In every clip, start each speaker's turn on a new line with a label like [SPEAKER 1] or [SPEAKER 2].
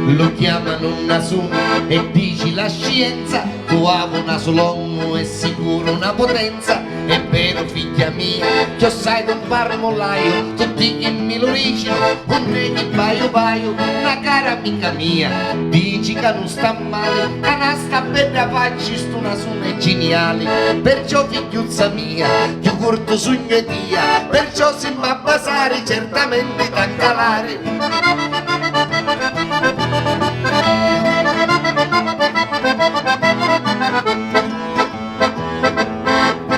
[SPEAKER 1] Lo chiamano un naso e dici la scienza, tu hai un naso longo e sicuro una potenza. È vero figlia mia, che sai d'un parmolaio, tutti che mi lo dicono, un neghi paio paio, una cara amica mia. Dici che non sta male, che non sta bella faccia, sto naso è geniale. Perciò figliuzza mia, più corto sogno e dia, perciò se mi basare certamente da calare.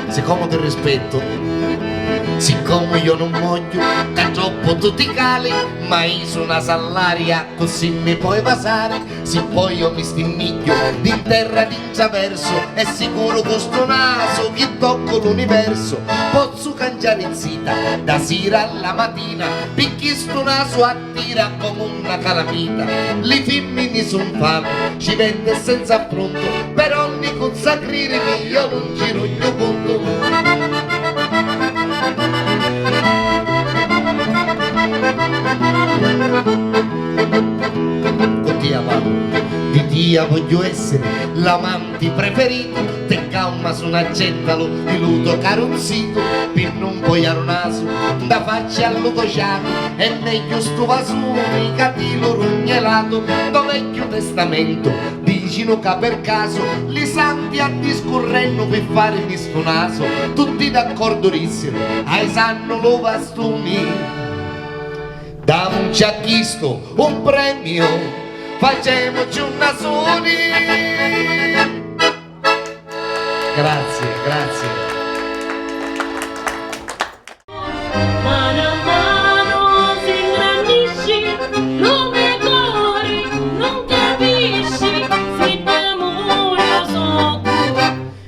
[SPEAKER 1] Siccome ti rispetto, siccome io non voglio che troppo tu ti cali, ma io sono una salaria così mi puoi basare. Se poi io mi stimmiglio in terra d'intraverso, è sicuro con sto naso che tocco l'universo. Posso cangiare in sita da sera alla mattina, perché sto naso attira come una calamita. Le femmine son fame, ci vende senza affronto, per ogni consacrirmi io non giro il mio conto. Di Dio voglio essere l'amante preferito, te calma su un accendalo di luto carozzito, per non boiare un naso da faccia all'otociano, è meglio sto vasone catino rugnelato. Do Vecchio Testamento dicino che per caso li santi a discorrenno per fare di sto naso, tutti d'accordo rissero, ai sanno lo bastoni. Da un ci ha chiesto un premio, facciamoci un nasone. Grazie, grazie.
[SPEAKER 2] Mano a mano si ingrandisci, come cuori non capisci, se d'amore lo so tu.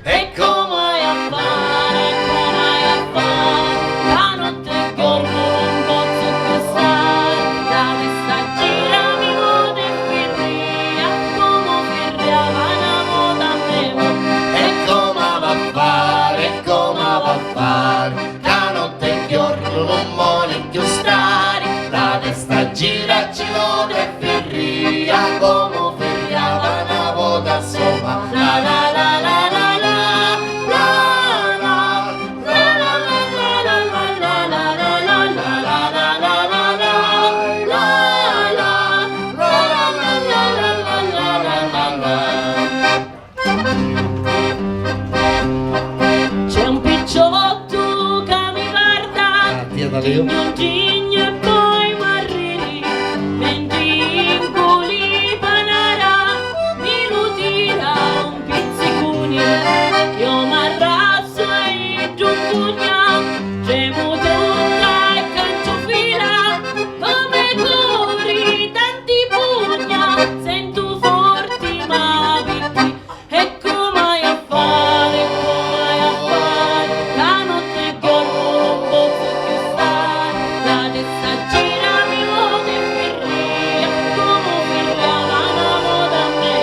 [SPEAKER 2] E come hai a fare, come hai a fare, la notte e giorno non posso più stare, da questa gira mi vuole firria, come firriava una moda a me.
[SPEAKER 1] E come va a fare, come va a fare, la notte e giorno non vuole più stare, la testa gira ci vuole ferria, come firriava una volta sopra. La la la la la la, la la la la la la la la la la la la la la la.
[SPEAKER 2] C'è un picciotto che mi guarda, tigno tigno e poi marriri, mentre in culi panara mi lo tira un pizzicuni. Io m'arrasso e giuntugna, tremo tutta e canciofila, come corri tanti pugna, sento forti ma picchi. E come hai a fare, come hai a fare, la notte e giorno non posso più stare, la testa gira mi vuole ferria, come firriava una moda a me.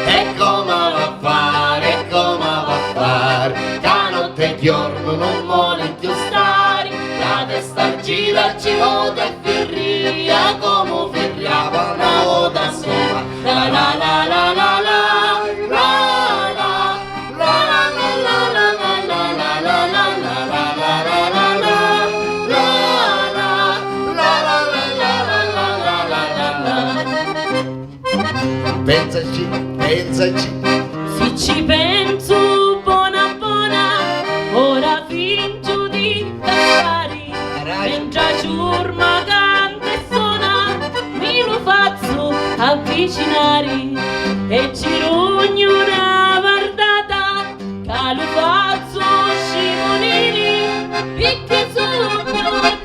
[SPEAKER 1] E come va a fare, come va a fare, la notte e giorno non vuole più stare, la testa gira ci vuole ferria, come firriava una volta sopra. La la la la la la. Pensaci, pensaci.
[SPEAKER 2] Se ci penso buona buona, ora fingo di cantare, mentre ciurma canta e suona, mi lo faccio avvicinare e ci rugno una guardata, che lo faccio scivolare, perché sono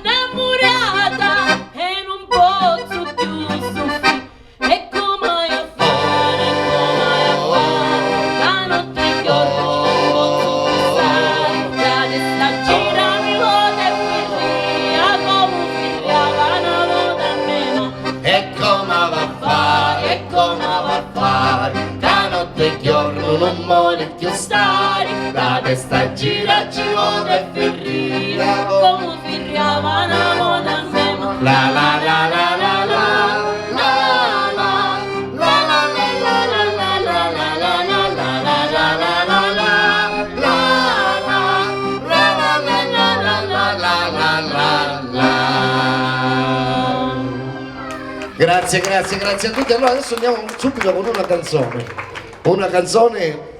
[SPEAKER 2] innamorata e non posso più soffrire. E come hai a fare, come hai a fare, la notte e giorno non posso più stare, la testa gira mi vuole ferria, come firriava una volta a me.
[SPEAKER 1] E come va a fare, e come va a fare, la notte e giorno non vuole più stare, la testa gira ci vuole ferria,
[SPEAKER 2] Come firriava una
[SPEAKER 1] Grazie, grazie, grazie a tutti. Allora adesso andiamo subito con una canzone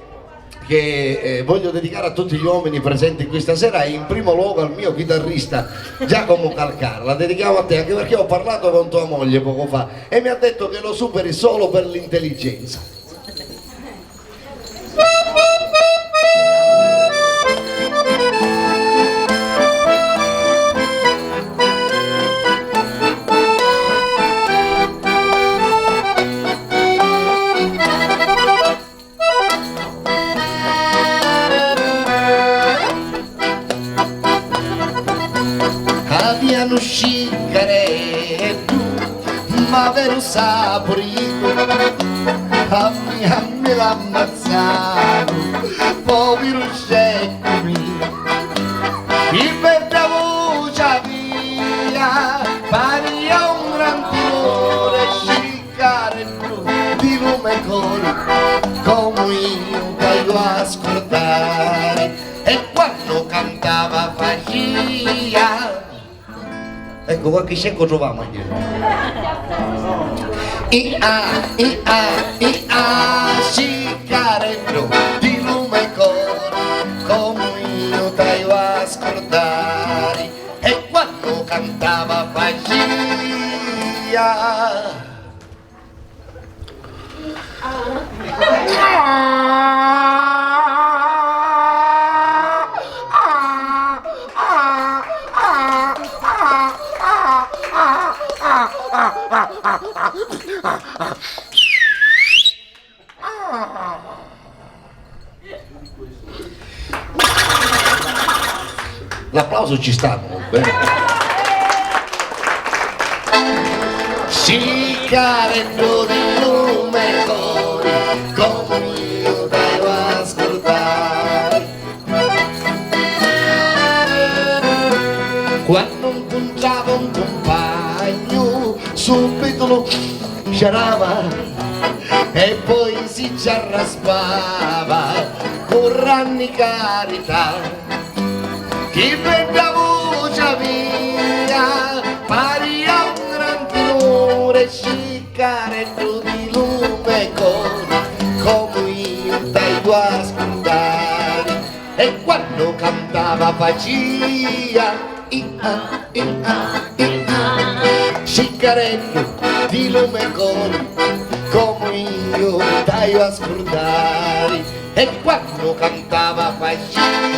[SPEAKER 1] che voglio dedicare a tutti gli uomini presenti qui stasera e in primo luogo al mio chitarrista Giacomo Calcara. La dedichiamo a te anche perché ho parlato con tua moglie poco fa e mi ha detto che lo superi solo per l'intelligenza. Abbiano sciccare tu, ma vero saporito, a me l'ha ammazzato, povero scecco mio, il bella voce via, pari a un gran timore, sciccare tu, di lume cori, come io taglio a scordare, e quando cantava faccia. Ecco, qualche scecco troviamo anche. Scicarello di lume cori, come io taglio a scordare, e quando cantava faccia. L'applauso ci sta comunque. Scicarello di lume cori, come io devo ascoltare, quando incontravo un compagno subito lo sciarava e poi si ci arraspava con ranni carità. Chi bella voce mia, pari a un gran tenore, scicarello di lume cori, come io taglio a scordare, e quando cantava faccia, scicarello di lume cori, come io taglio a scordare, e quando cantava faccia.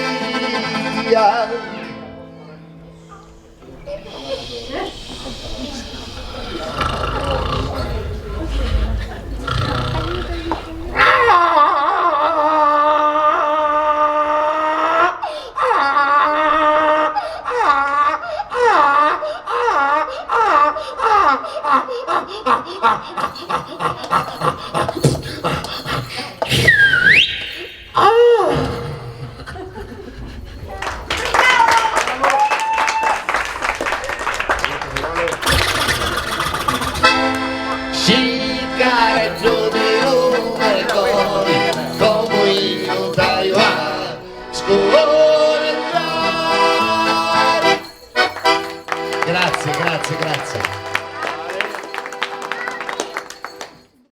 [SPEAKER 1] Scicarello di lume cori, come io taglio a scordare. Grazie, grazie, grazie.